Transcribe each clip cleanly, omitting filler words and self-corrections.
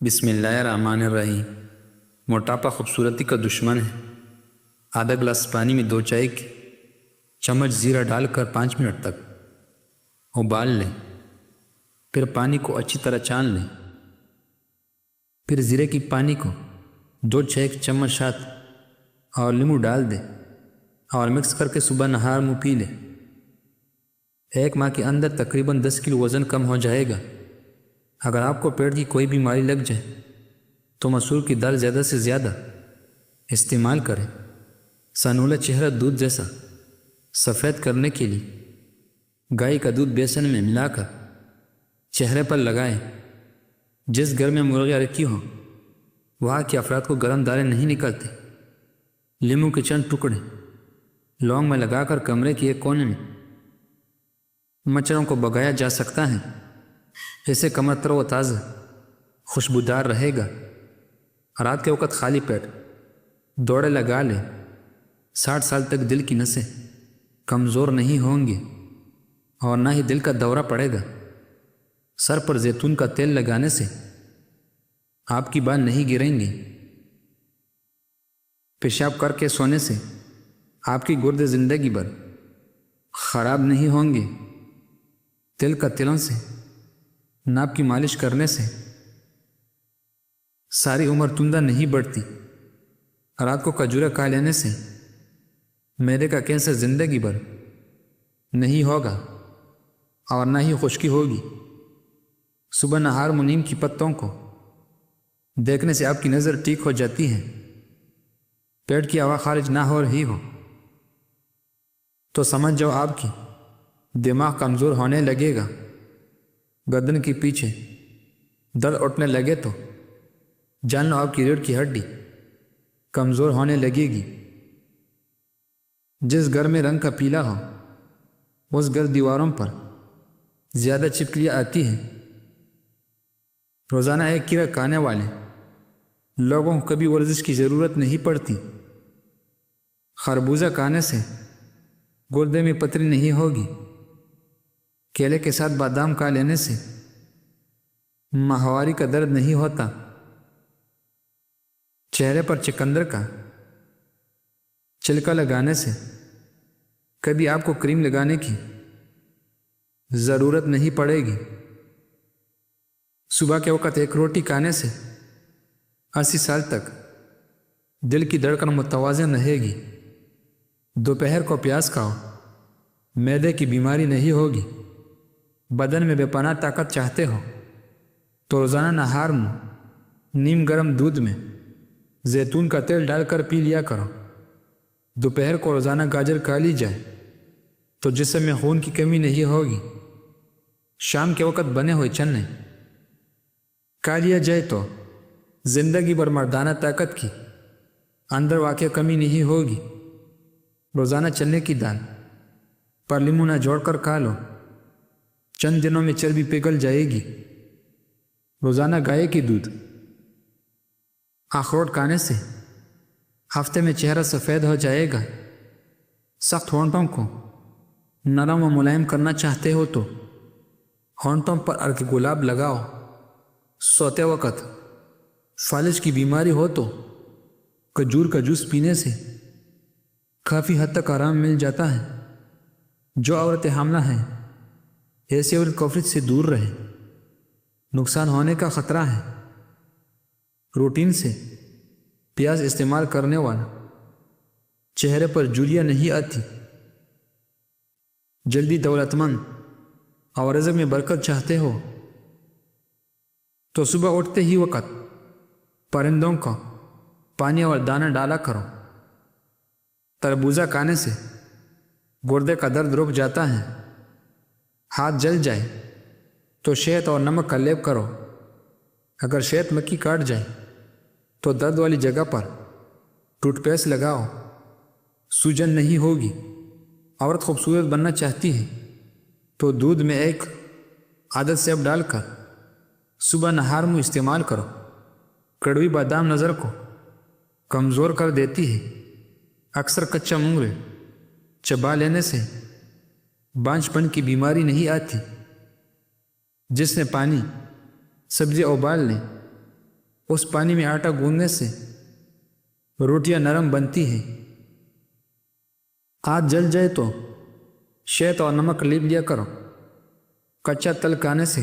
بسم اللہ الرحمن الرحیم۔ موٹاپا خوبصورتی کا دشمن ہے۔ آدھا گلاس پانی میں 2 چائے کی چمچ زیرہ ڈال کر 5 منٹ تک ابال لیں۔ پھر پانی کو اچھی طرح چھان لیں۔ پھر زیرے کی پانی کو 2 چائے کے چمچ شہد اور لیمو ڈال دیں اور مکس کر کے صبح نہار منہ پی لیں۔ 1 ماہ کے اندر تقریباً 10 کلو وزن کم ہو جائے گا۔ اگر آپ کو پیٹ کی کوئی بیماری لگ جائے تو مسور کی دال زیادہ سے زیادہ استعمال کریں۔ سنولا چہرہ دودھ جیسا سفید کرنے کے لیے گائے کا دودھ بیسن میں ملا کر چہرے پر لگائیں۔ جس گھر میں مرغیاں رکھی ہوں وہاں کے افراد کو گرم دانے نہیں نکلتے۔ لیمو کے چند ٹکڑے لونگ میں لگا کر کمرے کے ایک کونے میں مچھروں کو بھگایا جا سکتا ہے۔ اسے کمر تر و تازہ خوشبودار رہے گا۔ رات کے وقت خالی پیٹ دوڑے لگا لیں۔ 60 سال تک دل کی نسیں کمزور نہیں ہوں گی اور نہ ہی دل کا دورہ پڑے گا۔ سر پر زیتون کا تیل لگانے سے آپ کی بال نہیں گریں گی۔ پیشاب کر کے سونے سے آپ کی گردے زندگی بھر خراب نہیں ہوں گے۔ تل کا تلوں سے ناپ کی مالش کرنے سے ساری عمر تندہ نہیں بڑھتی۔ رات کو کھجورے کھا لینے سے معدے کا کینسر زندگی بھر نہیں ہوگا اور نہ ہی خشکی ہوگی۔ صبح نہار منیم کی پتوں کو دیکھنے سے آپ کی نظر ٹھیک ہو جاتی ہے۔ پیٹ کی ہوا خارج نہ ہو رہی ہو تو سمجھ جاؤ آپ کی دماغ کمزور ہونے لگے گا۔ گردن کے پیچھے درد اٹھنے لگے تو جان لو آپ کی ریڑھ کی ہڈی کمزور ہونے لگے گی۔ جس گھر میں رنگ کا پیلا ہو اس گھر دیواروں پر زیادہ چھپکلیاں آتی ہیں۔ روزانہ 1 کیڑا کھانے والے لوگوں کو کبھی ورزش کی ضرورت نہیں پڑتی۔ خربوزہ کھانے سے گردے میں پتری نہیں ہوگی۔ کیلے کے ساتھ بادام کھا لینے سے ماہواری کا درد نہیں ہوتا۔ چہرے پر چقندر کا چھلکا لگانے سے کبھی آپ کو کریم لگانے کی ضرورت نہیں پڑے گی۔ صبح کے وقت 1 روٹی کھانے سے 80 سال تک دل کی دھڑکن متوازن رہے گی۔ دوپہر کو پیاز کھاؤ، معدے کی بیماری نہیں ہوگی۔ بدن میں بے پناہ طاقت چاہتے ہو تو روزانہ نہار منہ نیم گرم دودھ میں زیتون کا تیل ڈال کر پی لیا کرو۔ دوپہر کو روزانہ گاجر کھا لی جائے تو جسم میں خون کی کمی نہیں ہوگی۔ شام کے وقت بنے ہوئے چنے کھا لیا جائے تو زندگی بھر مردانہ طاقت کی اندر واقع کمی نہیں ہوگی۔ روزانہ چنے کی دال پر لیمو نہ جوڑ کر کھا لو، چند دنوں میں چربی پگھل جائے گی۔ روزانہ گائے کی دودھ اخروٹ کھانے سے ہفتے میں چہرہ سفید ہو جائے گا۔ سخت ہونٹوں کو نرم و ملائم کرنا چاہتے ہو تو ہونٹوں پر عرق گلاب لگاؤ۔ سوتے وقت فالج کی بیماری ہو تو کھجور کا جوس پینے سے کافی حد تک آرام مل جاتا ہے۔ جو عورتیں حاملہ ہیں ایسے اور کوفرج سے دور رہیں، نقصان ہونے کا خطرہ ہے۔ روٹین سے پیاز استعمال کرنے والا چہرے پر جھریاں نہیں آتی۔ جلدی دولت مند اور رزق میں برکت چاہتے ہو تو صبح اٹھتے ہی وقت پرندوں کو پانی اور دانہ ڈالا کرو۔ تربوزہ کھانے سے گردے کا درد رک جاتا ہے۔ ہاتھ جل جائے تو شہد اور نمک کا لیپ کرو۔ اگر شہد مکھی کاٹ جائے تو درد والی جگہ پر ٹوتھ پیسٹ لگاؤ، سوجن نہیں ہوگی۔ عورت خوبصورت بننا چاہتی ہے تو دودھ میں 1 عدد سیب ڈال کر صبح نہار منہ استعمال کرو۔ کڑوی بادام نظر کو کمزور کر دیتی ہے۔ اکثر کچا منگرے چبا لینے سے بانجھ پن کی بیماری نہیں آتی۔ جس نے پانی سبزی ابال لیں اس پانی میں آٹا گوندنے سے روٹیاں نرم بنتی ہیں۔ ہاتھ جل جائے تو شہد اور نمک لیپ لیا کرو۔ کچا تل کھانے سے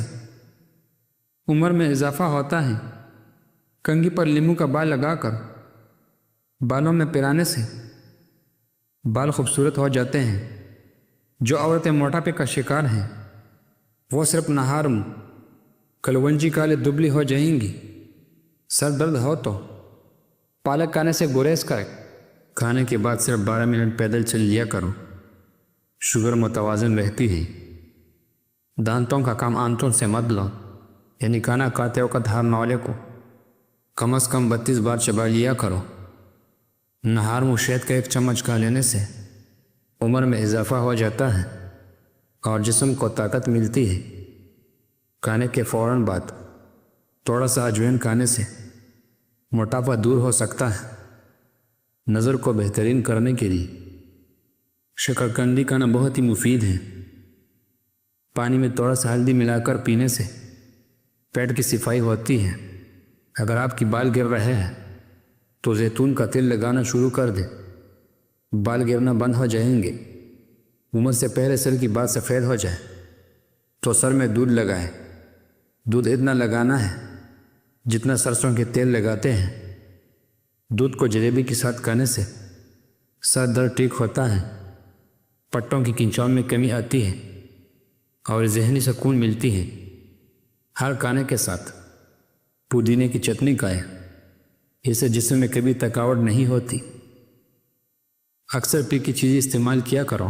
عمر میں اضافہ ہوتا ہے۔ کنگھی پر لیموں کا بال لگا کر بالوں میں پرانے سے بال خوبصورت ہو جاتے ہیں۔ جو عورتیں موٹاپے کا شکار ہیں وہ صرف نہار منہ کلونجی کالے دبلی ہو جائیں گی۔ سر درد ہو تو پالک کھانے سے گریز کرے۔ کھانے کے بعد صرف 12 منٹ پیدل چل لیا کرو۔ شوگر متوازن رہتی ہے۔ دانتوں کا کام آنتوں سے مت لو، یعنی کھانا کھاتے وقت ہر نولے کو کم از کم 32 بار چبا لیا کرو۔ نہار منہ شہد کا 1 چمچ کھا لینے سے عمر میں اضافہ ہو جاتا ہے اور جسم کو طاقت ملتی ہے۔ کھانے کے فوراً بعد تھوڑا سا اجوین کھانے سے موٹاپا دور ہو سکتا ہے۔ نظر کو بہترین کرنے کے لیے شکرکندی کھانا بہت ہی مفید ہے۔ پانی میں تھوڑا سا ہلدی ملا کر پینے سے پیٹ کی صفائی ہوتی ہے۔ اگر آپ کی بال گر رہے ہیں تو زیتون کا تیل لگانا شروع کر دیں، بال گرنا بند ہو جائیں گے۔ عمر سے پہلے سر کی بال سفید ہو جائے تو سر میں دودھ لگائیں۔ دودھ اتنا لگانا ہے جتنا سرسوں کے تیل لگاتے ہیں۔ دودھ کو جلیبی کے ساتھ کھانے سے سر درد ٹھیک ہوتا ہے، پٹوں کی کھنچاؤ میں کمی آتی ہے اور ذہنی سکون ملتی ہے۔ ہر کھانے کے ساتھ پودینے کی چٹنی کھائیں، اس سے جسم میں کبھی تھکاوٹ نہیں ہوتی۔ اکثر پی کی چیزیں استعمال کیا کرو،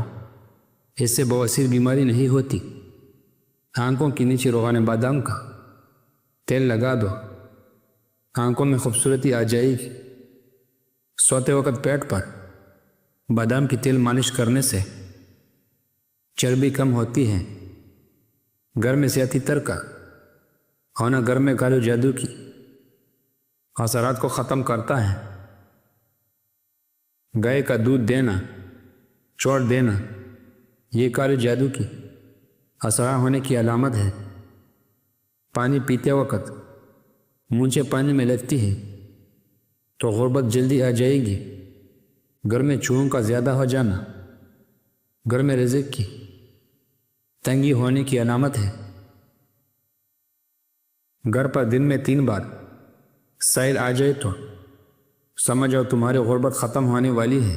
اس سے بواسیر بیماری نہیں ہوتی۔ آنکھوں کے نیچے روغن بادام کا تیل لگا دو، آنکھوں میں خوبصورتی آ جائے گی۔ سوتے وقت پیٹ پر بادام کی تیل مالش کرنے سے چربی کم ہوتی ہے۔ گھر میں صحتی تر کا ہونا گھر میں کالو جادو کی اثرات کو ختم کرتا ہے۔ گائے کا دودھ دینا چھوڑ دینا یہ کالو جادو کی اثرات ہونے کی علامت ہے۔ پانی پیتے وقت مونچھیں پانی میں لگتی ہے تو غربت جلدی آ جائے گی۔ گھر میں چوہوں کا زیادہ ہو جانا گھر میں رزق کی تنگی ہونے کی علامت ہے۔ گھر پر دن میں 3 بار سیل آ جائے تو سمجھو تمہاری غربت ختم ہونے والی ہے۔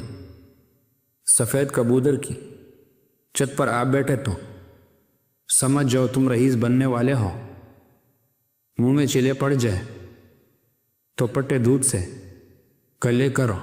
سفید کبوتر کی چھت پر آپ بیٹھے تو سمجھ جاؤ تم رئیس بننے والے ہو۔ منہ میں چلے پڑ جائے تو پٹے دودھ سے کلے کرو۔